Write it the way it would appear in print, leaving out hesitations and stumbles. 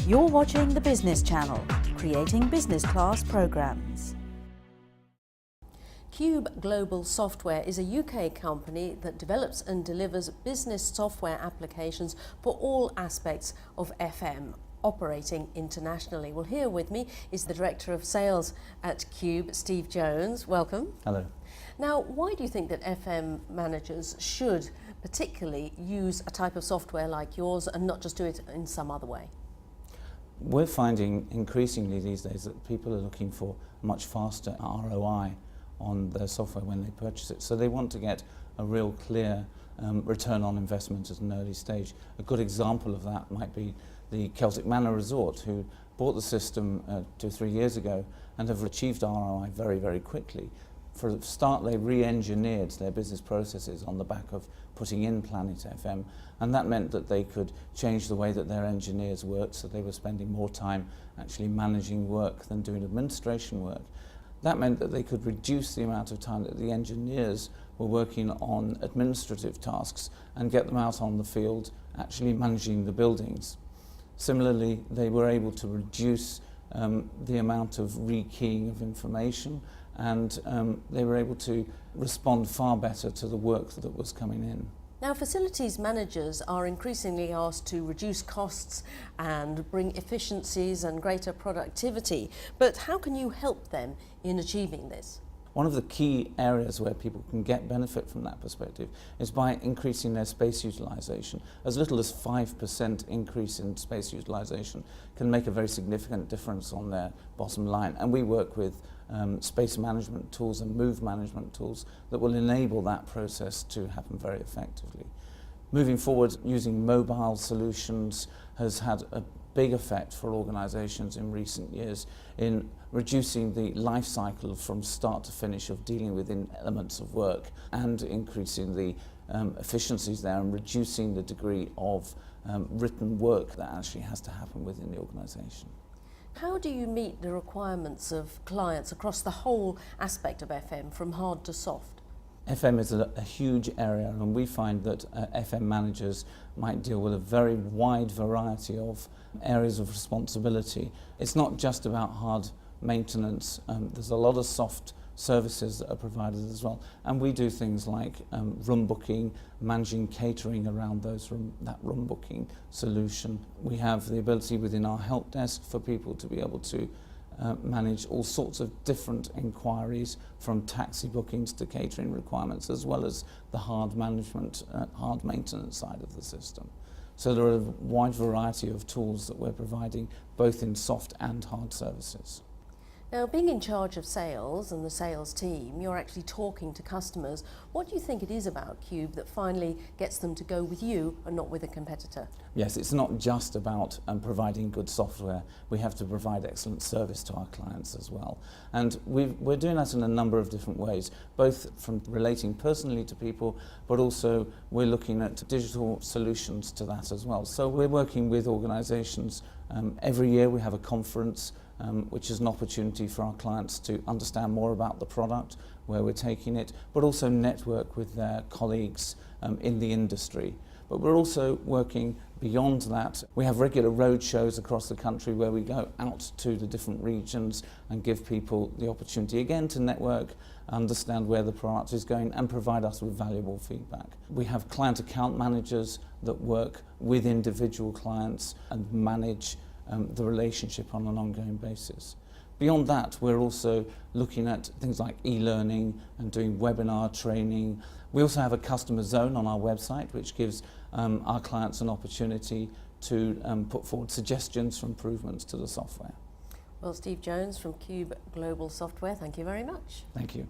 You're watching the Business Channel, creating business class programs. Qube Global Software is a UK company that develops and delivers business software applications for all aspects of FM, operating internationally. Well, here with me is the Director of Sales at Qube, Steve Jones. Welcome. Hello. Now, why do you think that FM managers should particularly use a type of software like yours and not just do it in some other way? We're finding increasingly these days that people are looking for much faster ROI on their software when they purchase it. So they want to get a real clear return on investment at an early stage. A good example of that might be the Celtic Manor Resort, who bought the system 2 or 3 years ago and have achieved ROI very, very quickly. For a start, they re-engineered their business processes on the back of putting in Planet FM, and that meant that they could change the way that their engineers worked, so they were spending more time actually managing work than doing administration work. That meant that they could reduce the amount of time that the engineers were working on administrative tasks and get them out on the field actually managing the buildings. Similarly, they were able to reduce the amount of rekeying of information, and they were able to respond far better to the work that was coming in. Now, facilities managers are increasingly asked to reduce costs and bring efficiencies and greater productivity, but how can you help them in achieving this? One of the key areas where people can get benefit from that perspective is by increasing their space utilisation. As little as 5% increase in space utilisation can make a very significant difference on their bottom line. And we work with space management tools and move management tools that will enable that process to happen very effectively. Moving forward, using mobile solutions has had a big effect for organisations in recent years in reducing the life cycle from start to finish of dealing with elements of work and increasing the efficiencies there and reducing the degree of written work that actually has to happen within the organisation. How do you meet the requirements of clients across the whole aspect of FM, from hard to soft? FM is a huge area, and we find that FM managers might deal with a very wide variety of areas of responsibility. It's not just about hard maintenance, there's a lot of soft services that are provided as well, and we do things like room booking, managing catering around that room booking solution. We have the ability within our help desk for people to be able to manage all sorts of different inquiries, from taxi bookings to catering requirements, as well as the hard management, hard maintenance side of the system. So there are a wide variety of tools that we're providing, both in soft and hard services. Now, being in charge of sales and the sales team, you're actually talking to customers. What do you think it is about Qube that finally gets them to go with you and not with a competitor? Yes, it's not just about providing good software. We have to provide excellent service to our clients as well. And we're doing that in a number of different ways, both from relating personally to people, but also we're looking at digital solutions to that as well. So we're working with organisations. Every year we have a conference which is an opportunity for our clients to understand more about the product, where we're taking it, but also network with their colleagues in the industry. But we're also working beyond that. We have regular road shows across the country where we go out to the different regions and give people the opportunity again to network, understand where the product is going, and provide us with valuable feedback. We have client account managers that work with individual clients and manage the relationship on an ongoing basis. Beyond that, we're also looking at things like e-learning and doing webinar training. We also have a customer zone on our website, which gives our clients an opportunity to put forward suggestions for improvements to the software. Well, Steve Jones from Qube Global Software, thank you very much. Thank you.